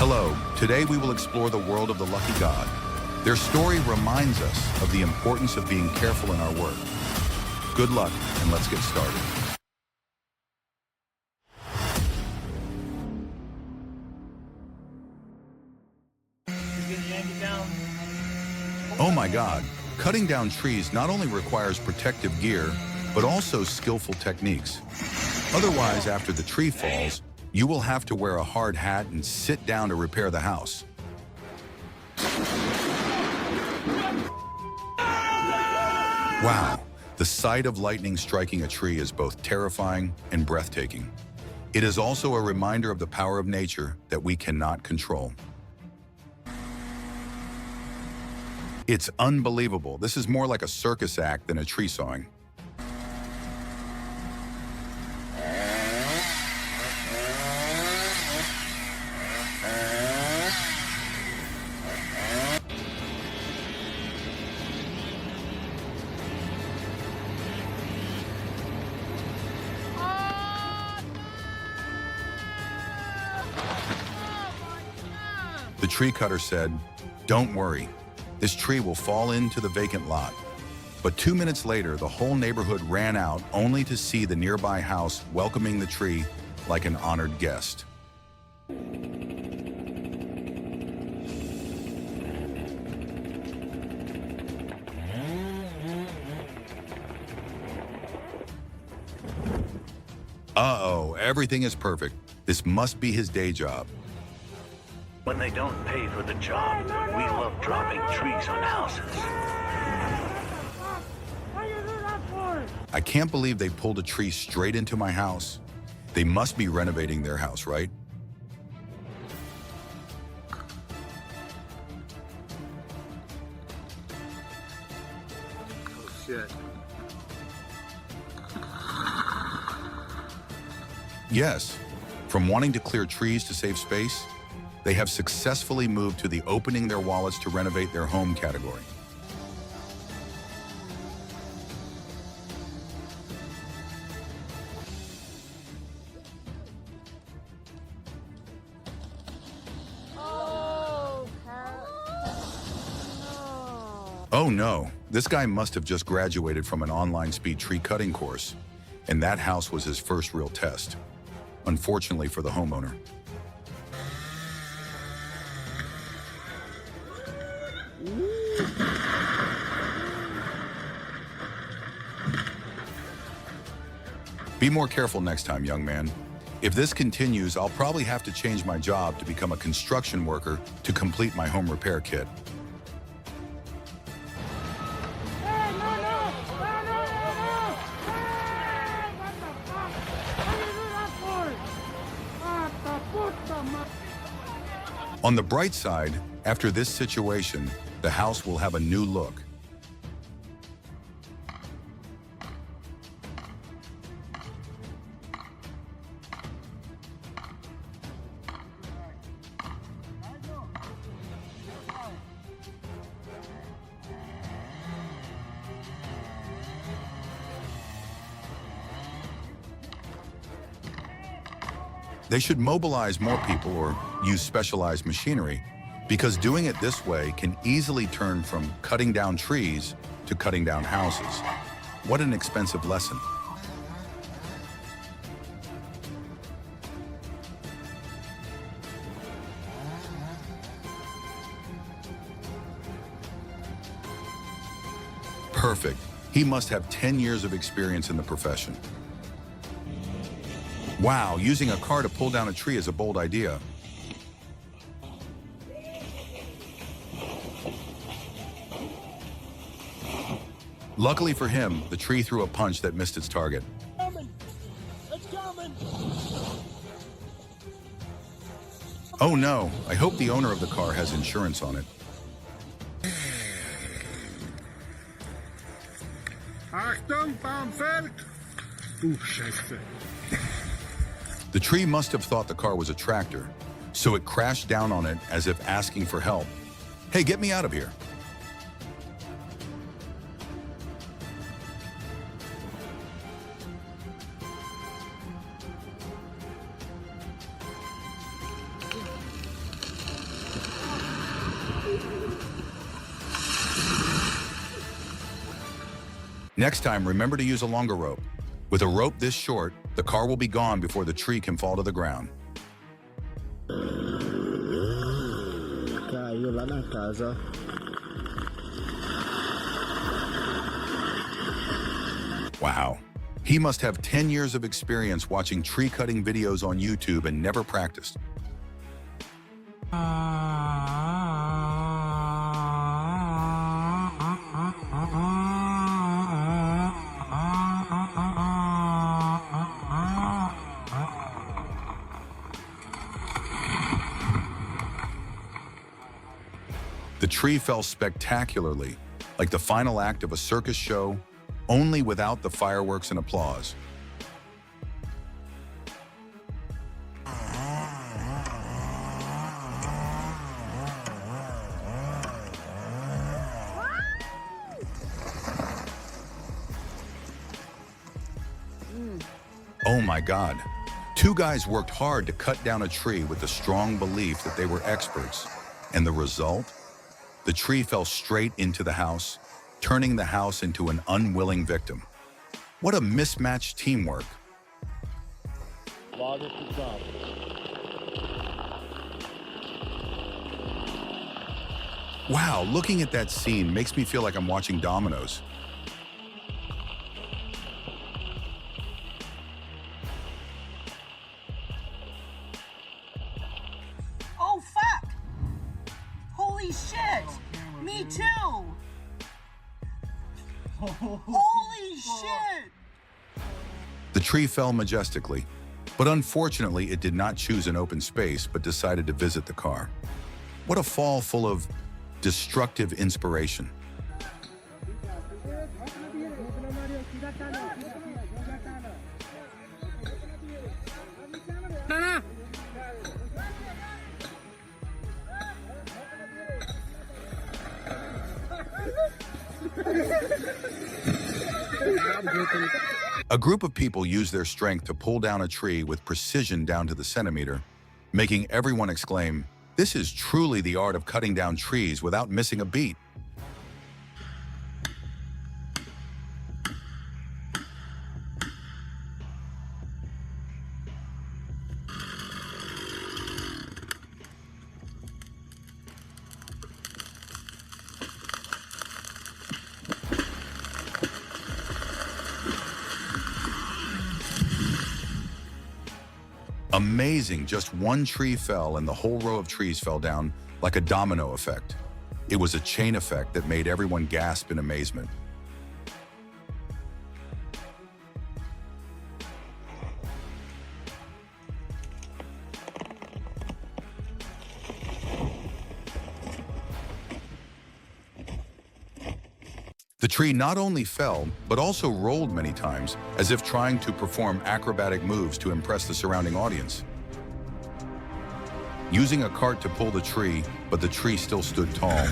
Hello, today we will explore the world of the lucky god. Their story reminds us of the importance of being careful in our work. Good luck, and let's get started. Oh my god, cutting down trees not only requires protective gear, but also skillful techniques. Otherwise, after the tree falls, you will have to wear a hard hat and sit down to repair the house. Wow, the sight of lightning striking a tree is both terrifying and breathtaking. It is also a reminder of the power of nature that we cannot control. It's unbelievable. This is more like a circus act than a tree sawing. The tree cutter said, "Don't worry, this tree will fall into the vacant lot." But 2 minutes later, the whole neighborhood ran out only to see the nearby house welcoming the tree like an honored guest. Uh-oh, everything is perfect. This must be his day job. When they don't pay for the job, we love dropping trees on houses. I can't believe they pulled a tree straight into my house. They must be renovating their house, right? Oh shit. Yes, from wanting to clear trees to save space, they have successfully moved to the opening their wallets to renovate their home category. Oh no, this guy must have just graduated from an online speed tree cutting course, and that house was his first real test, unfortunately for the homeowner. Be more careful next time, young man. If this continues, I'll probably have to change my job to become a construction worker to complete my home repair kit. On the bright side, after this situation, the house will have a new look. They should mobilize more people or use specialized machinery, because doing it this way can easily turn from cutting down trees to cutting down houses. What an expensive lesson. Perfect. He must have 10 years of experience in the profession. Wow, using a car to pull down a tree is a bold idea. Luckily for him, the tree threw a punch that missed its target. It's coming. Oh no, I hope the owner of the car has insurance on it. Achtung, Baum fällt. Scheiße. The tree must have thought the car was a tractor, so it crashed down on it as if asking for help. Hey, get me out of here. Next time, remember to use a longer rope. With a rope this short, the car will be gone before the tree can fall to the ground. Caiu lá na casa, ó. Wow. He must have 10 years of experience watching tree cutting videos on YouTube and never practiced. The tree fell spectacularly, like the final act of a circus show, only without the fireworks and applause. Oh my God. Two guys worked hard to cut down a tree with the strong belief that they were experts. And the result? The tree fell straight into the house, turning the house into an unwilling victim. What a mismatched teamwork. Wow, looking at that scene makes me feel like I'm watching dominoes. Oh, fuck! Holy shit! Me too! Holy shit! The tree fell majestically, but unfortunately it did not choose an open space but decided to visit the car. What a fall full of destructive inspiration. A group of people use their strength to pull down a tree with precision down to the centimeter, making everyone exclaim, "This is truly the art of cutting down trees without missing a beat." Amazing, just one tree fell and the whole row of trees fell down like a domino effect. It was a chain effect that made everyone gasp in amazement. The tree not only fell, but also rolled many times, as if trying to perform acrobatic moves to impress the surrounding audience. Using a cart to pull the tree, but the tree still stood tall,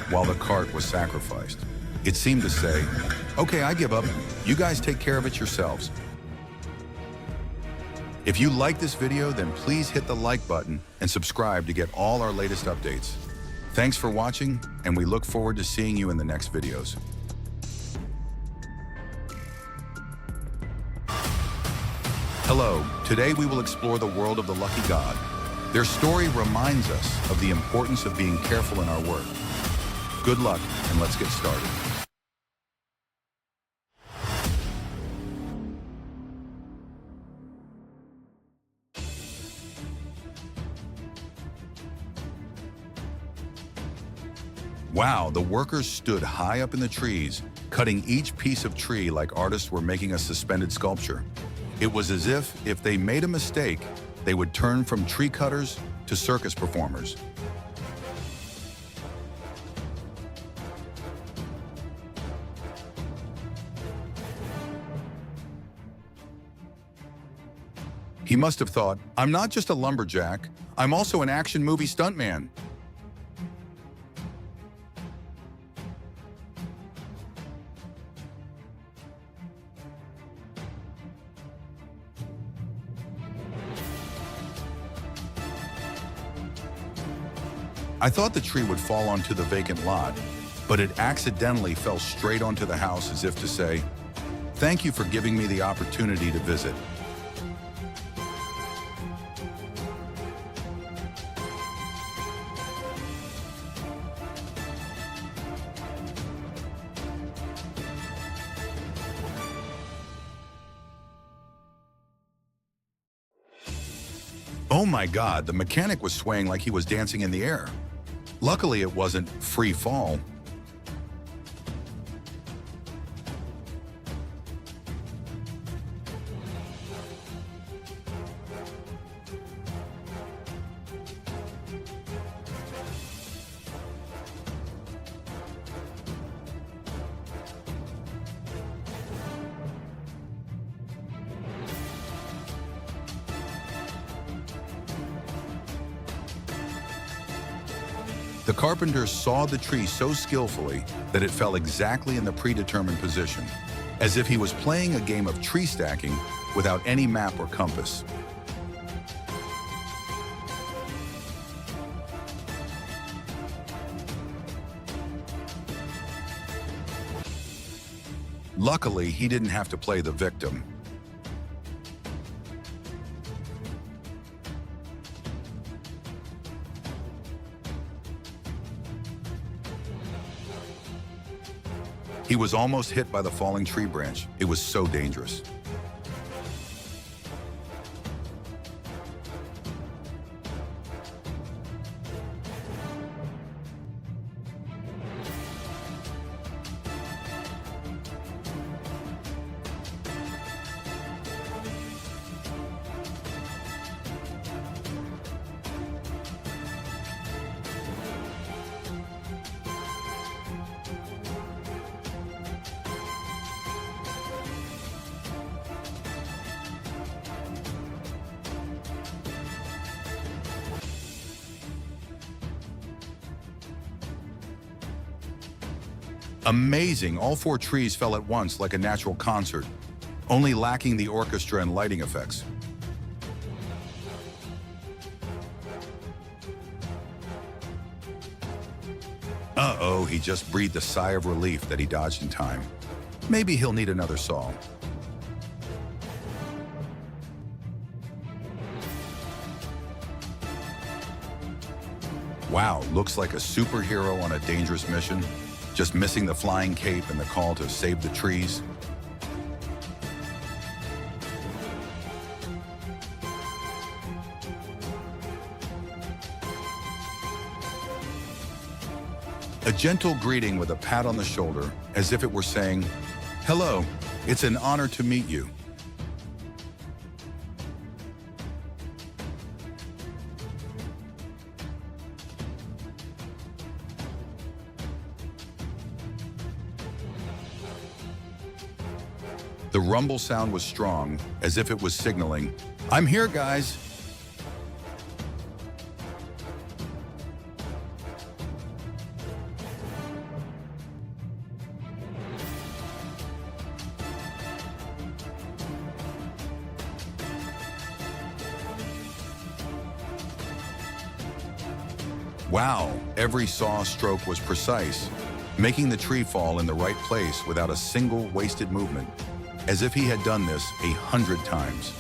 while the cart was sacrificed. It seemed to say, "Okay, I give up. You guys take care of it yourselves." If you like this video, then please hit the like button and subscribe to get all our latest updates. Thanks for watching, and we look forward to seeing you in the next videos. Hello, today we will explore the world of the lucky god. Their story reminds us of the importance of being careful in our work. Good luck, and let's get started. Wow, the workers stood high up in the trees, cutting each piece of tree like artists were making a suspended sculpture. It was as if they made a mistake, they would turn from tree cutters to circus performers. He must have thought, "I'm not just a lumberjack, I'm also an action movie stuntman." I thought the tree would fall onto the vacant lot, but it accidentally fell straight onto the house as if to say, "Thank you for giving me the opportunity to visit." Oh my God, the mechanic was swaying like he was dancing in the air. Luckily, it wasn't free fall. The carpenter sawed the tree so skillfully that it fell exactly in the predetermined position, as if he was playing a game of tree stacking without any map or compass. Luckily, he didn't have to play the victim. He was almost hit by the falling tree branch. It was so dangerous. Amazing, all 4 trees fell at once like a natural concert, only lacking the orchestra and lighting effects. Uh-oh, he just breathed a sigh of relief that he dodged in time. Maybe he'll need another saw. Wow, looks like a superhero on a dangerous mission. Just missing the flying cape and the call to save the trees. A gentle greeting with a pat on the shoulder, as if it were saying, "Hello, it's an honor to meet you." The rumble sound was strong, as if it was signaling, "I'm here, guys." Wow, every saw stroke was precise, making the tree fall in the right place without a single wasted movement, as if he had done this 100 times.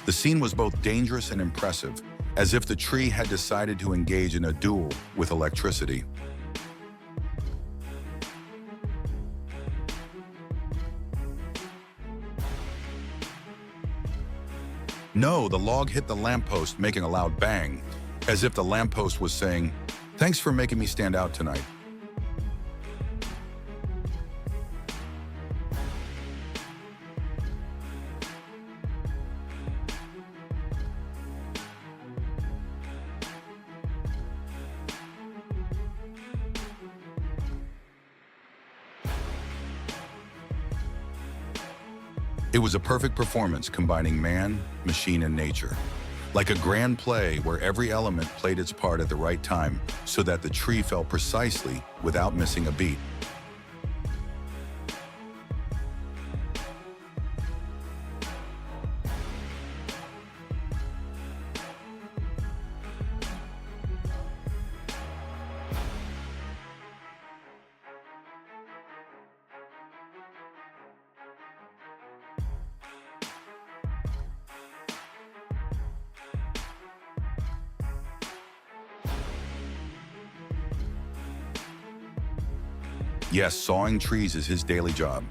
The scene was both dangerous and impressive, as if the tree had decided to engage in a duel with electricity. No, the log hit the lamppost, making a loud bang, as if the lamppost was saying, "Thanks for making me stand out tonight." It was a perfect performance combining man, machine, and nature. Like a grand play where every element played its part at the right time so that the tree fell precisely without missing a beat. Yes, sawing trees is his daily job.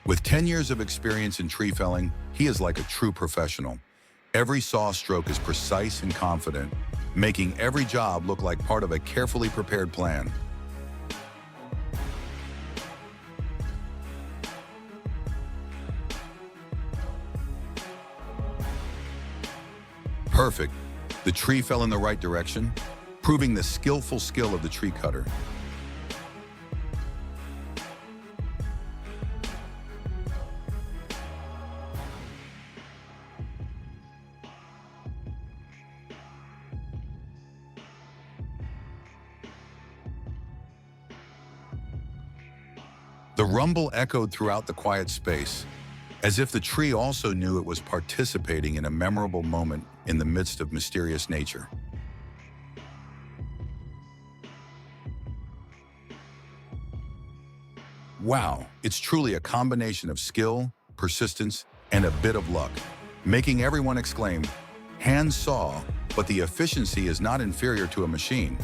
With 10 years of experience in tree felling, he is like a true professional. Every saw stroke is precise and confident, making every job look like part of a carefully prepared plan. Perfect. The tree fell in the right direction, proving the skillful skill of the tree cutter. The rumble echoed throughout the quiet space, as if the tree also knew it was participating in a memorable moment in the midst of mysterious nature. Wow, it's truly a combination of skill, persistence, and a bit of luck, making everyone exclaim, "Hand saw, but the efficiency is not inferior to a machine."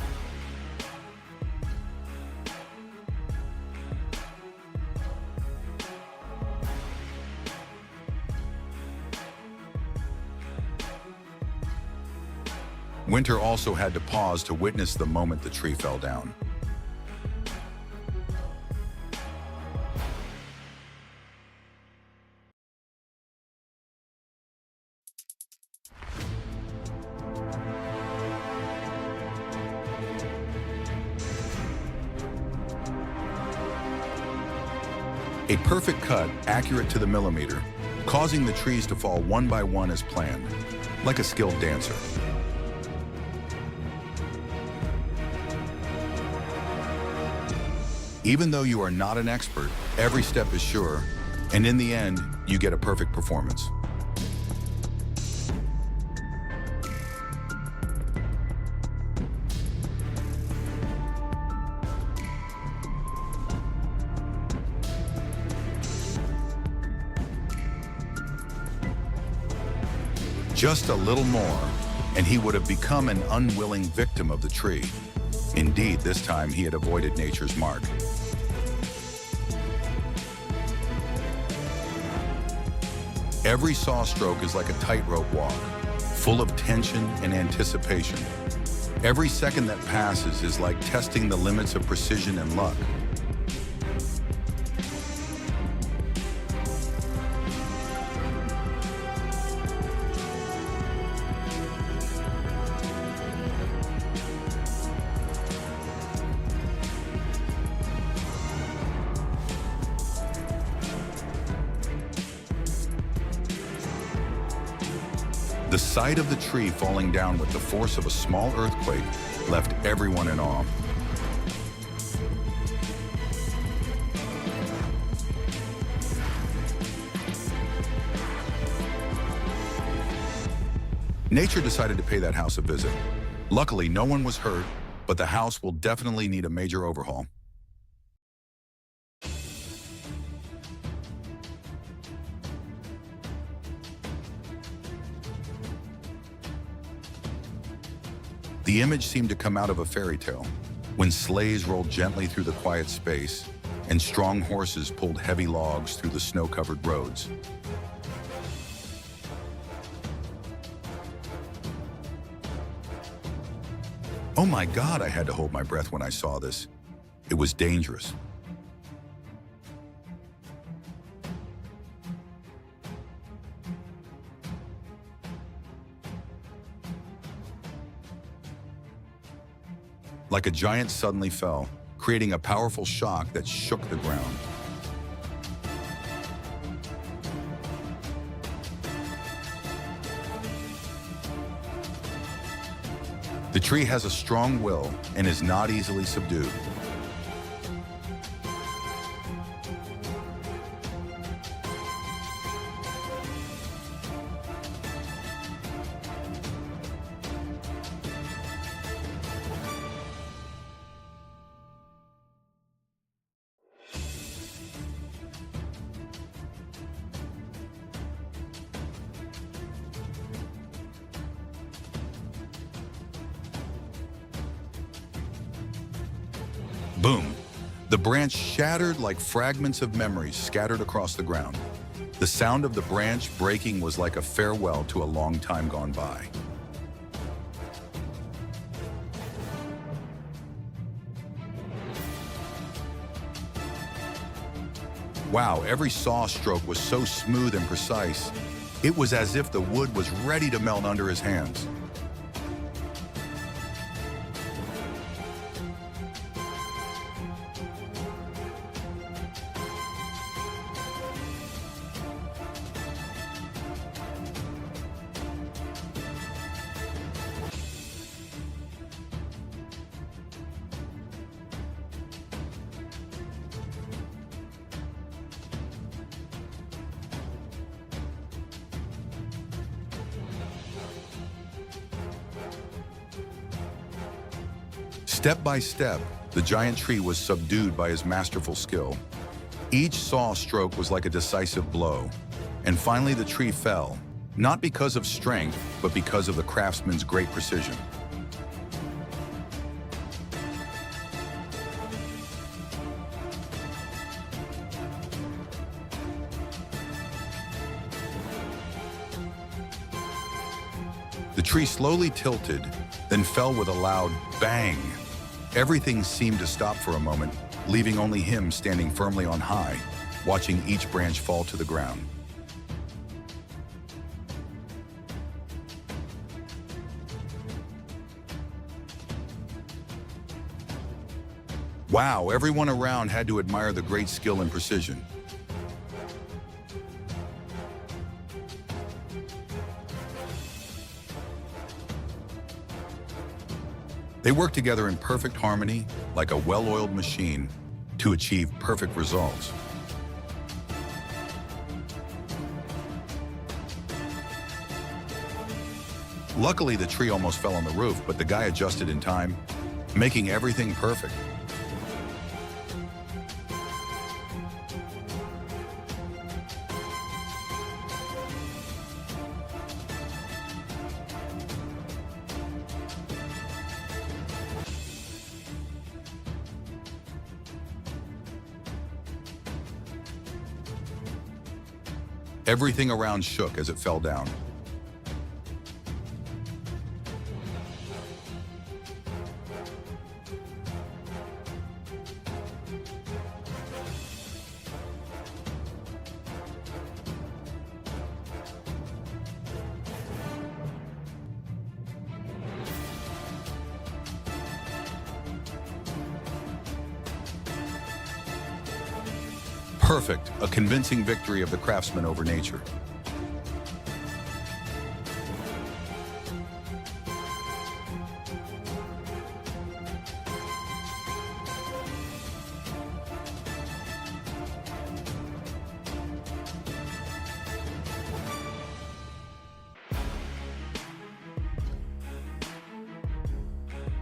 Winter also had to pause to witness the moment the tree fell down. A perfect cut, accurate to the millimeter, causing the trees to fall one by one as planned, like a skilled dancer. Even though you are not an expert, every step is sure, and in the end, you get a perfect performance. Just a little more, and he would have become an unwilling victim of the tree. Indeed, this time he had avoided nature's mark. Every saw stroke is like a tightrope walk, full of tension and anticipation. Every second that passes is like testing the limits of precision and luck. The sight of the tree falling down with the force of a small earthquake left everyone in awe. Nature decided to pay that house a visit. Luckily, no one was hurt, but the house will definitely need a major overhaul. The image seemed to come out of a fairy tale, when sleighs rolled gently through the quiet space and strong horses pulled heavy logs through the snow-covered roads. Oh my God, I had to hold my breath when I saw this. It was dangerous. Like a giant suddenly fell, creating a powerful shock that shook the ground. The tree has a strong will and is not easily subdued. Boom! The branch shattered like fragments of memories scattered across the ground. The sound of the branch breaking was like a farewell to a long time gone by. Wow, every saw stroke was so smooth and precise. It was as if the wood was ready to melt under his hands. Step by step, the giant tree was subdued by his masterful skill. Each saw stroke was like a decisive blow. And finally the tree fell, not because of strength, but because of the craftsman's great precision. The tree slowly tilted, then fell with a loud bang. Everything seemed to stop for a moment, leaving only him standing firmly on high, watching each branch fall to the ground. Wow, everyone around had to admire the great skill and precision. They worked together in perfect harmony, like a well-oiled machine, to achieve perfect results. Luckily, the tree almost fell on the roof, but the guy adjusted in time, making everything perfect. Everything around shook as it fell down. Perfect, a convincing victory of the craftsman over nature.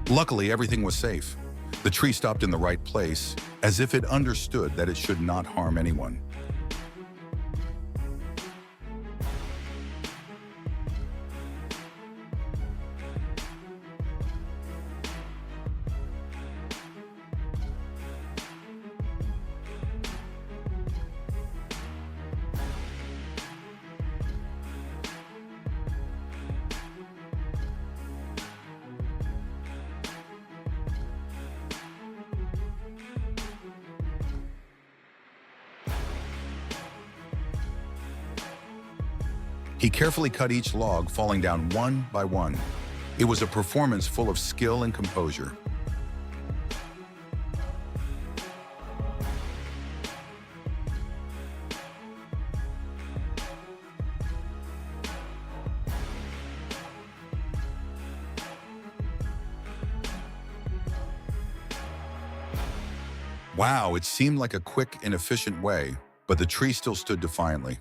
Luckily, everything was safe. The tree stopped in the right place, as if it understood that it should not harm anyone. He carefully cut each log, falling down one by one. It was a performance full of skill and composure. Wow, it seemed like a quick and efficient way, but the tree still stood defiantly.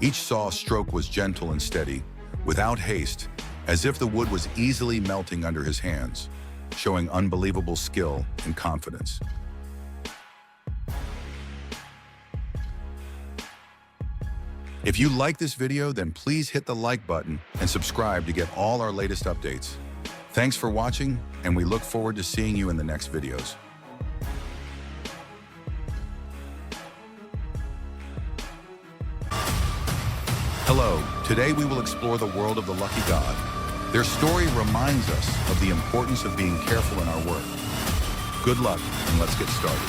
Each saw stroke was gentle and steady, without haste, as if the wood was easily melting under his hands. showing unbelievable skill and confidence. If you like this video, then please hit the like button and subscribe to get all our latest updates. Thanks for watching, and we look forward to seeing you in the next videos. Hello, today we will explore the world of the lucky god. Their story reminds us of the importance of being careful in our work. Good luck, and let's get started.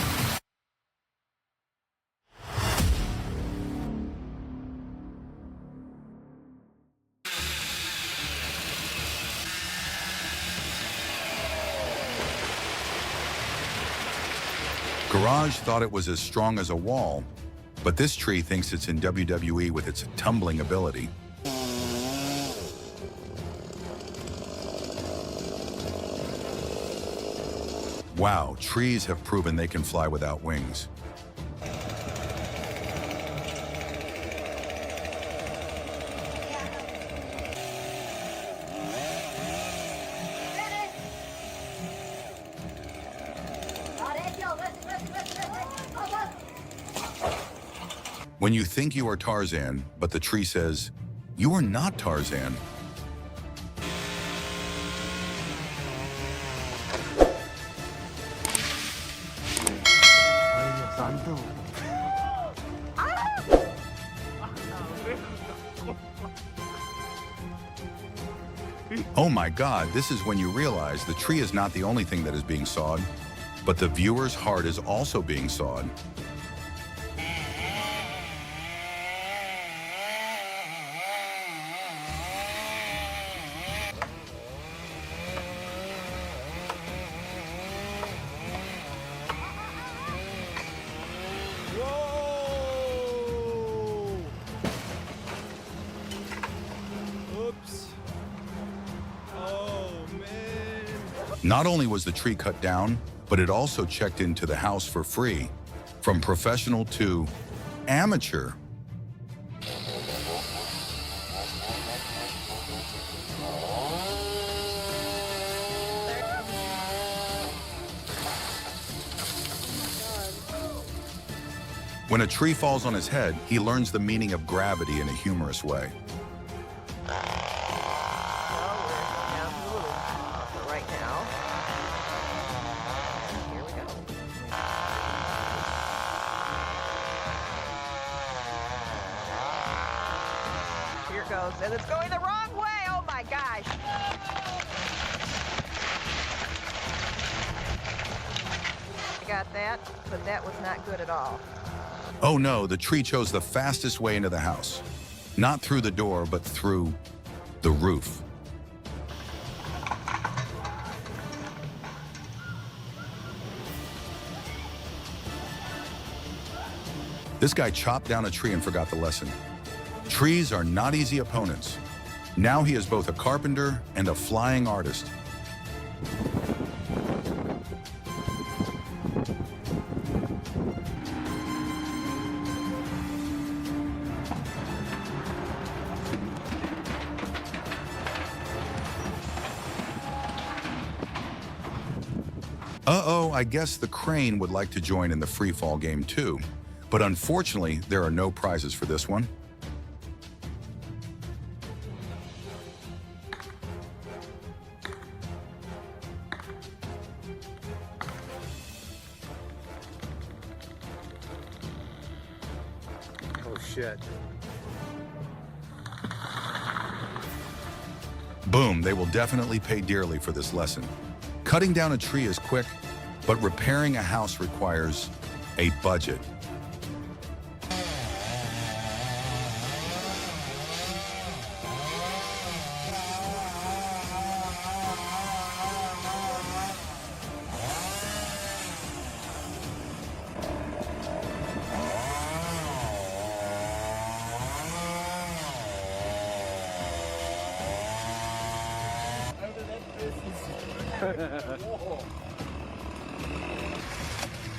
Garage thought it was as strong as a wall, but this tree thinks it's in WWE with its tumbling ability. Wow, trees have proven they can fly without wings. When you think you are Tarzan, but the tree says, "You are not Tarzan." Oh my God, this is when you realize the tree is not the only thing that is being sawed, but the viewer's heart is also being sawed. Not only was the tree cut down, but it also checked into the house for free, from professional to amateur. When a tree falls on his head, he learns the meaning of gravity in a humorous way. Goes, and it's going the wrong way. Oh my gosh. I got that, but that was not good at all. Oh no, the tree chose the fastest way into the house. Not through the door, but through the roof. This guy chopped down a tree and forgot the lesson. Trees are not easy opponents. Now he is both a carpenter and a flying artist. Uh-oh, I guess the crane would like to join in the free fall game too. But unfortunately, there are no prizes for this one. Oh shit. Boom, they will definitely pay dearly for this lesson. Cutting down a tree is quick, but repairing a house requires a budget.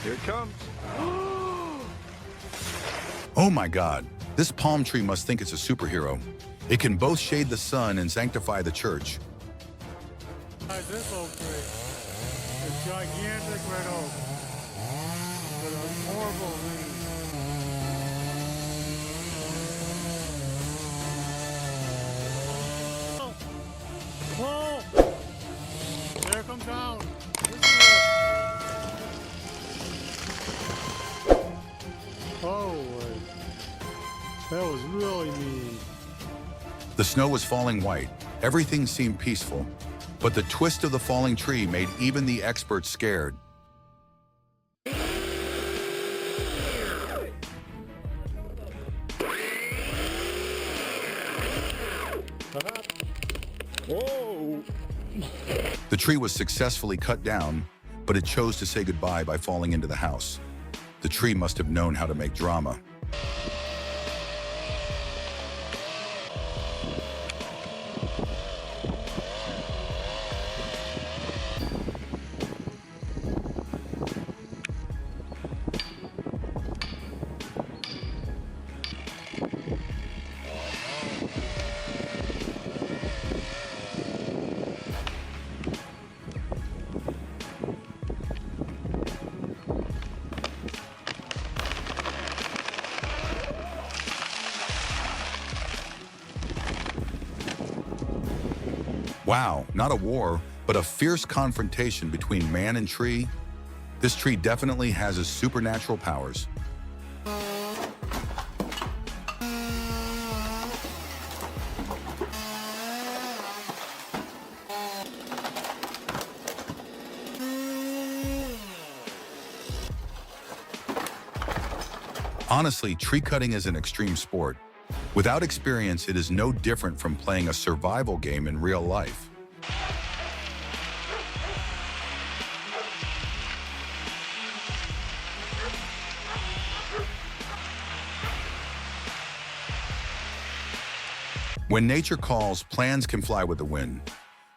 Here it comes. Oh my God, this palm tree must think it's a superhero. It can both shade the sun and sanctify the church. Why is this old tree? gigantic red oak with a horrible leaf. Oh! There it comes down. Listen to it. Oh, that was really mean. The snow was falling white. Everything seemed peaceful. But the twist of the falling tree made even the experts scared. Whoa! The tree was successfully cut down, but it chose to say goodbye by falling into the house. The tree must have known how to make drama. Wow, not a war, but a fierce confrontation between man and tree. This tree definitely has his supernatural powers. Honestly, tree cutting is an extreme sport. Without experience, it is no different from playing a survival game in real life. When nature calls, plans can fly with the wind.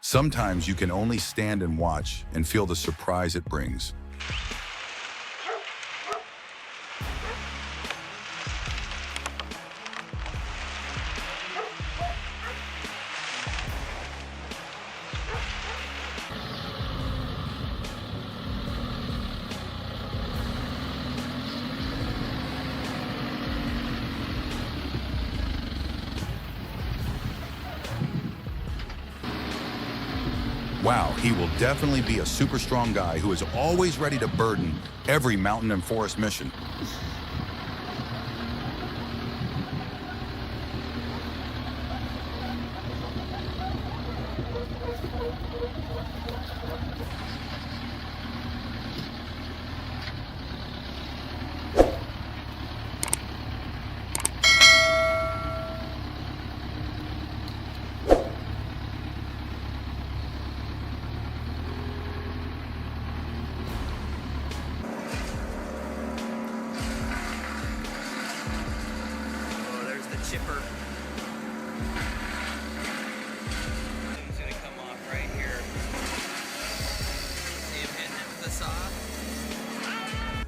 Sometimes you can only stand and watch and feel the surprise it brings. Wow, he will definitely be a super strong guy who is always ready to burden every mountain and forest mission. Chipper. He's gonna come off right here. See him hitting it with the saw?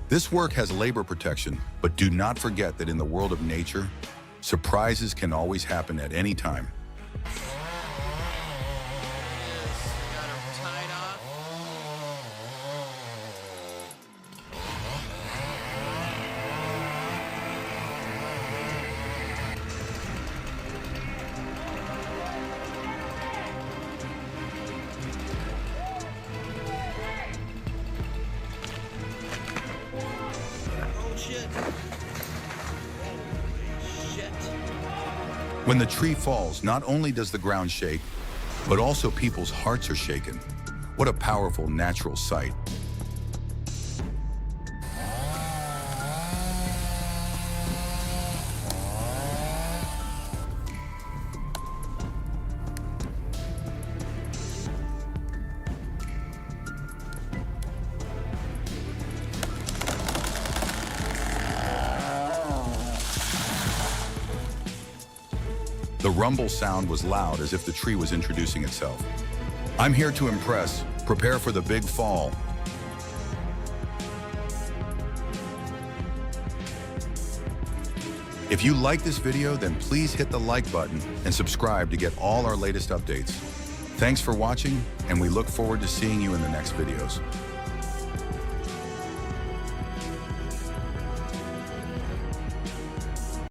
This work has labor protection, but do not forget that in the world of nature, surprises can always happen at any time. Got him tied off. Shit. Shit. When the tree falls, not only does the ground shake, but also people's hearts are shaken. What a powerful natural sight. The rumble sound was loud, as if the tree was introducing itself. I'm here to impress. Prepare for the big fall. If you like this video, then please hit the like button and subscribe to get all our latest updates. Thanks for watching, and we look forward to seeing you in the next videos.